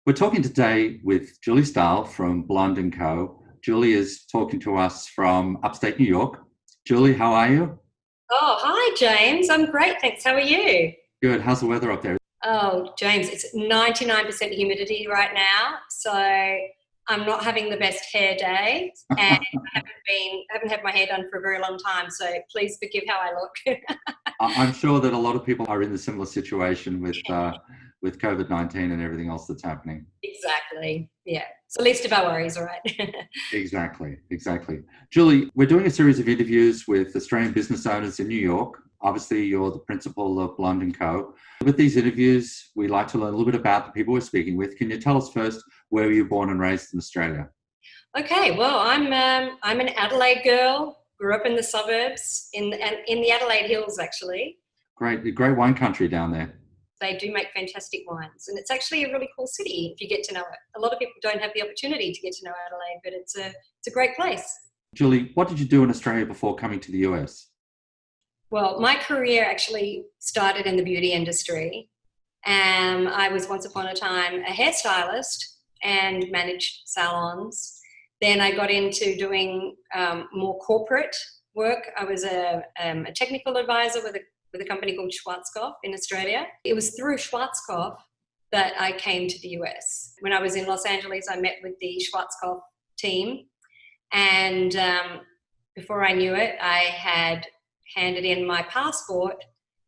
We're talking today with Julie Stahl from Blonde & Co. Julie is talking to us from upstate New York. Julie, how are you? Oh, hi, James. I'm great, thanks. How are you? Good. How's the weather up there? Oh, James, it's 99% humidity right now, so I'm not having the best hair day, and I haven't had my hair done for a very long time, so please forgive how I look. I'm sure that a lot of people are in a similar situation with COVID-19 and everything else that's happening. Exactly. Yeah. It's the least of our worries, all right? Exactly, exactly. Julie, we're doing a series of interviews with Australian business owners in New York. Obviously, you're the principal of Blonde & Co. With these interviews, we like to learn a little bit about the people we're speaking with. Can you tell us first where were you born and raised in Australia? Okay, well, I'm an Adelaide girl. Grew up in the suburbs in the Adelaide Hills, actually. Great, great wine country down there. They do make fantastic wines, and it's actually a really cool city if you get to know it. A lot of people don't have the opportunity to get to know Adelaide, but it's a great place. Julie, what did you do in Australia before coming to the US? Well, my career actually started in the beauty industry. I was once upon a time a hairstylist and managed salons. Then I got into doing more corporate work. I was a technical advisor with a company called Schwarzkopf in Australia. It was through Schwarzkopf that I came to the US. When I was in Los Angeles, I met with the Schwarzkopf team, and before I knew it, I had handed in my passport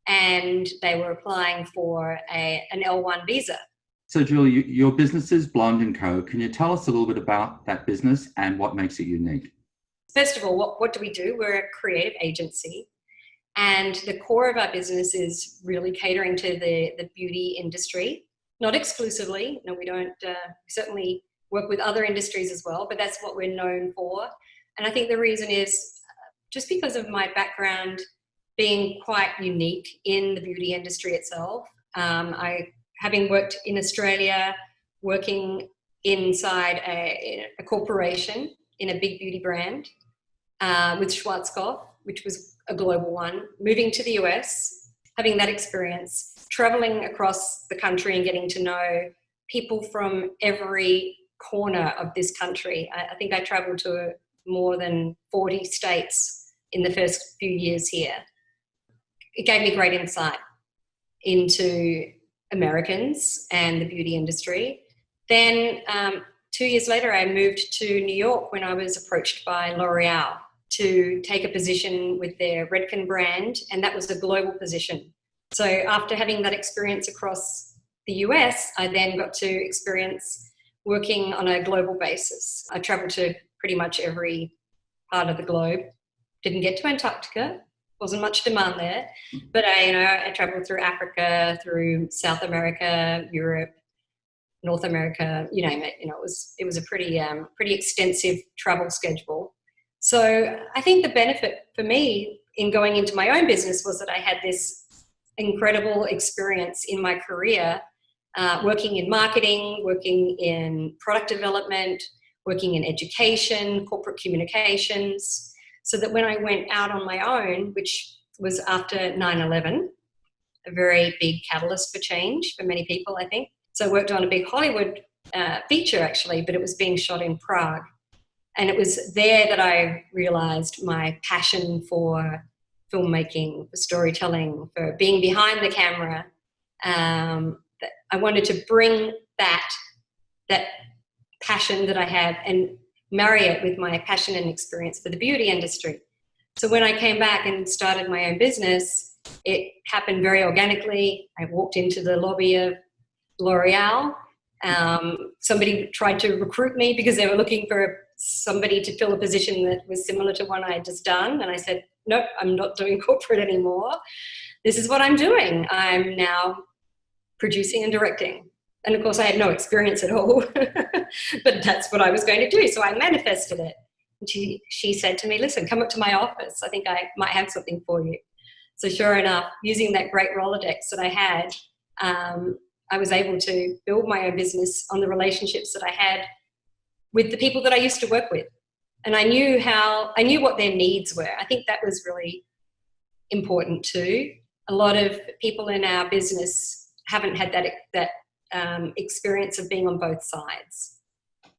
and they were applying for an L1 visa. So, Julie, your business is Blonde & Co. Can you tell us a little bit about that business and what makes it unique? First of all, what do we do? We're a creative agency, and the core of our business is really catering to the beauty industry. Not exclusively, no, we don't. We certainly work with other industries as well, but that's what we're known for. And I think the reason is just because of my background being quite unique in the beauty industry itself. Having worked in Australia, working inside a corporation in a big beauty brand with Schwarzkopf, which was a global one, moving to the US, having that experience, traveling across the country and getting to know people from every corner of this country. I think I traveled to more than 40 states in the first few years here. It gave me great insight into Americans and the beauty industry. Then 2 years later, I moved to New York when I was approached by L'Oreal to take a position with their Redken brand, and that was a global position. So after having that experience across the US, I then got to experience working on a global basis. I traveled to pretty much every part of the globe. Didn't get to Antarctica, wasn't much demand there, but I traveled through Africa, through South America, Europe, North America, you name it. It was a pretty extensive travel schedule. So I think the benefit for me in going into my own business was that I had this incredible experience in my career, working in marketing, working in product development, working in education, corporate communications, so that when I went out on my own, which was after 9/11, a very big catalyst for change for many people, I think. So I worked on a big Hollywood feature, actually, but it was being shot in Prague. And it was there that I realized my passion for filmmaking, for storytelling, for being behind the camera. That I wanted to bring that passion that I have and marry it with my passion and experience for the beauty industry. So when I came back and started my own business, it happened very organically. I walked into the lobby of L'Oreal. Somebody tried to recruit me because they were looking for somebody to fill a position that was similar to one I had just done. And I said, nope, I'm not doing corporate anymore. This is what I'm doing. I'm now producing and directing. And of course, I had no experience at all, but that's what I was going to do. So I manifested it. And she said to me, listen, come up to my office. I think I might have something for you. So sure enough, using that great Rolodex that I had, I was able to build my own business on the relationships that I had with the people that I used to work with. And I knew what their needs were. I think that was really important too. A lot of people in our business haven't had that experience of being on both sides.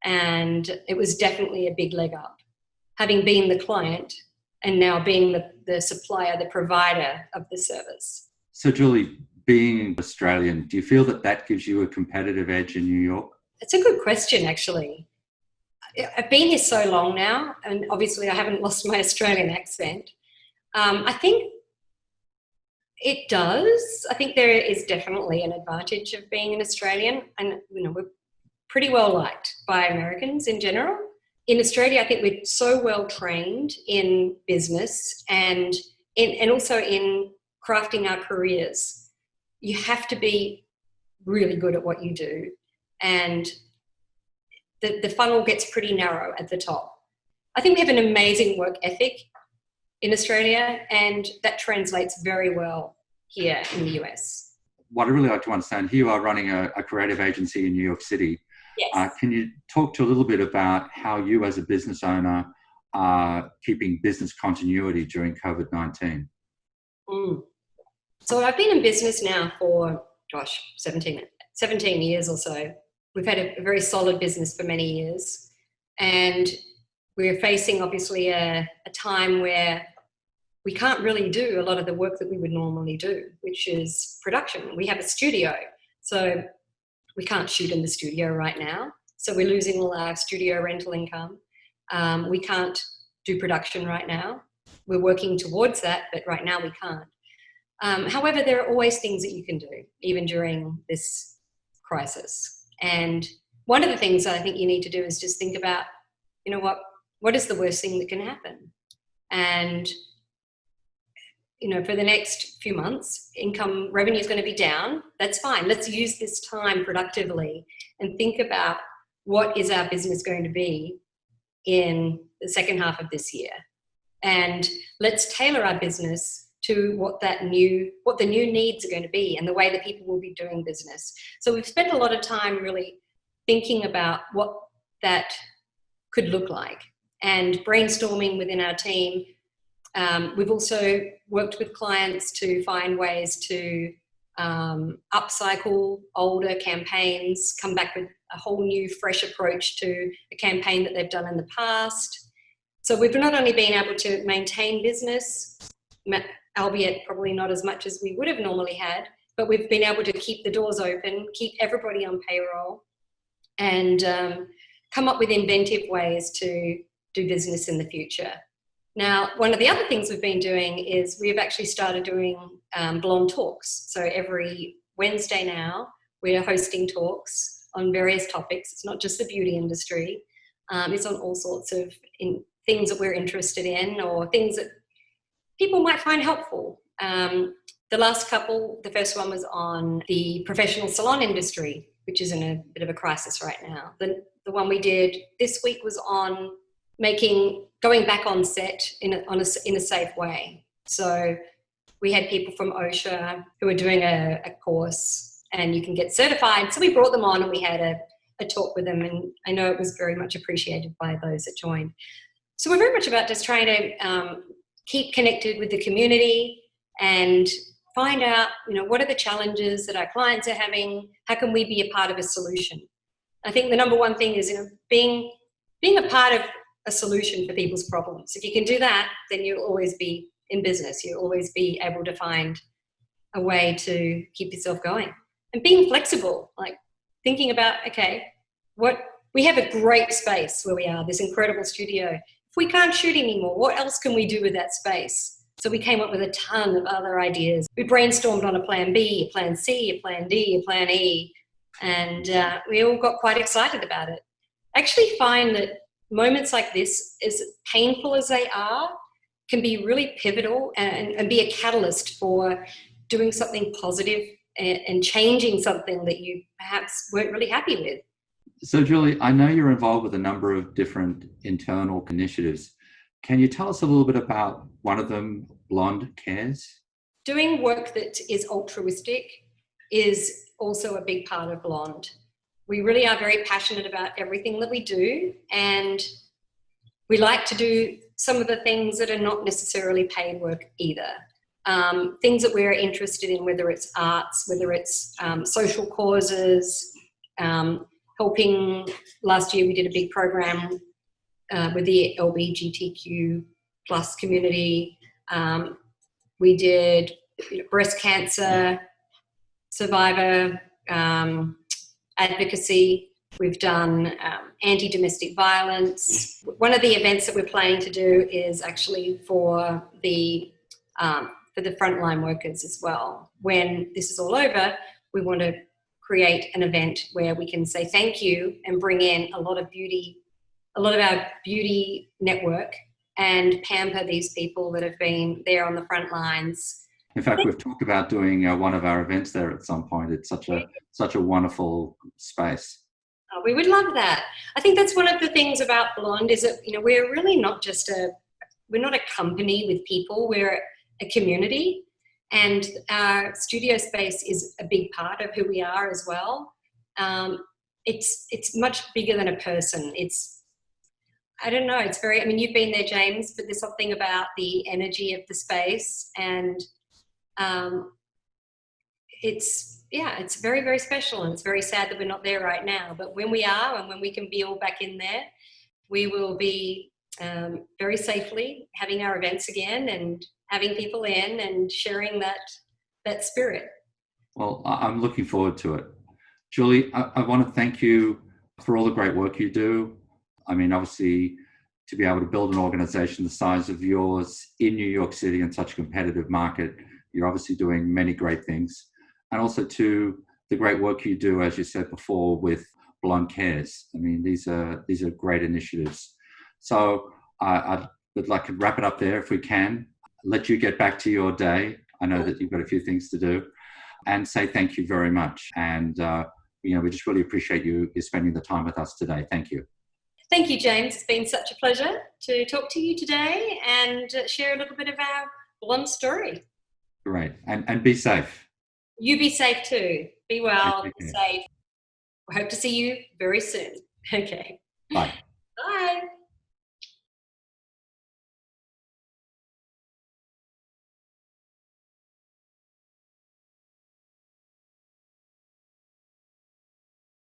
And it was definitely a big leg up, having been the client and now being the supplier, the provider of the service. So Julie, being Australian, do you feel that that gives you a competitive edge in New York? It's a good question, actually. I've been here so long now, and obviously I haven't lost my Australian accent. I think it does. I think there is definitely an advantage of being an Australian, and we're pretty well liked by Americans in general. In Australia, I think we're so well trained in business and also in crafting our careers. You have to be really good at what you do, and the funnel gets pretty narrow at the top. I think we have an amazing work ethic in Australia, and that translates very well here in the US. What I'd really like to understand, here you are running a creative agency in New York City. Yes. Can you talk to a little bit about how you as a business owner are keeping business continuity during COVID-19? So I've been in business now for, 17 years or so. We've had a very solid business for many years. And we're facing, obviously, a time where we can't really do a lot of the work that we would normally do, which is production. We have a studio, so we can't shoot in the studio right now. So we're losing all our studio rental income. We can't do production right now. We're working towards that, but right now we can't. However, there are always things that you can do, even during this crisis. And one of the things I think you need to do is just think about, what is the worst thing that can happen? And, for the next few months, revenue is going to be down. That's fine. Let's use this time productively and think about what is our business going to be in the second half of this year. And let's tailor our business to what the new needs are going to be and the way that people will be doing business. So we've spent a lot of time really thinking about what that could look like and brainstorming within our team. We've also worked with clients to find ways to upcycle older campaigns, come back with a whole new, fresh approach to a campaign that they've done in the past. So we've not only been able to maintain business, albeit probably not as much as we would have normally had, but we've been able to keep the doors open, keep everybody on payroll, and come up with inventive ways to do business in the future. Now, one of the other things we've been doing is we've actually started doing blonde talks. So every Wednesday now, we're hosting talks on various topics. It's not just the beauty industry. It's on all sorts of things that we're interested in or things that people might find helpful. The last couple, the first one was on the professional salon industry, which is in a bit of a crisis right now. The one we did this week was on going back on set in a safe way. So we had people from OSHA who were doing a course, and you can get certified. So we brought them on and we had a talk with them, and I know it was very much appreciated by those that joined. So we're very much about just trying to keep connected with the community and find out, what are the challenges that our clients are having? How can we be a part of a solution? I think the number one thing is, being a part of a solution for people's problems. If you can do that, then you'll always be in business. You'll always be able to find a way to keep yourself going. And being flexible, like thinking about, we have a great space where we are, this incredible studio. If we can't shoot anymore, what else can we do with that space? So we came up with a ton of other ideas. We brainstormed on a plan B, a plan C, a plan D, a plan E, and we all got quite excited about it. I actually find that moments like this, as painful as they are, can be really pivotal and be a catalyst for doing something positive and changing something that you perhaps weren't really happy with. So Julie, I know you're involved with a number of different internal initiatives. Can you tell us a little bit about one of them, Blonde Cares? Doing work that is altruistic is also a big part of Blonde. We really are very passionate about everything that we do, and we like to do some of the things that are not necessarily paid work either. things that we're interested in, whether it's arts, whether it's social causes, helping. Last year we did a big program with the LGBTQ plus community. We did breast cancer survivor advocacy. We've done anti-domestic violence. One of the events that we're planning to do is actually for the frontline workers as well. When this is all over, we want to create an event where we can say thank you and bring in a lot of our beauty network and pamper these people that have been there on the front lines. In fact, we've talked about doing one of our events there at some point. It's such a wonderful space. Oh, we would love that. I think that's one of the things about Blonde is that, we're really not just we're not a company with people, we're a community, and our studio space is a big part of who we are as well. It's much bigger than a person. I don't know, it's very, you've been there, James, but there's something about the energy of the space, and it's very, very special, and it's very sad that we're not there right now. But when we are, and when we can be all back in there, we will be very safely having our events again and having people in and sharing that spirit. Well, I'm looking forward to it. Julie, I want to thank you for all the great work you do. Obviously, to be able to build an organization the size of yours in New York City in such a competitive market, you're obviously doing many great things. And also to the great work you do, as you said before, with Blonde Cares. These are great initiatives. So I would like to wrap it up there if we can, let you get back to your day. I know that you've got a few things to do, and say thank you very much. And, we just really appreciate you spending the time with us today. Thank you. Thank you, James. It's been such a pleasure to talk to you today and share a little bit of our Blonde story. Great. And be safe. You be safe too. Be well, be safe. I hope to see you very soon. Okay. Bye. Bye.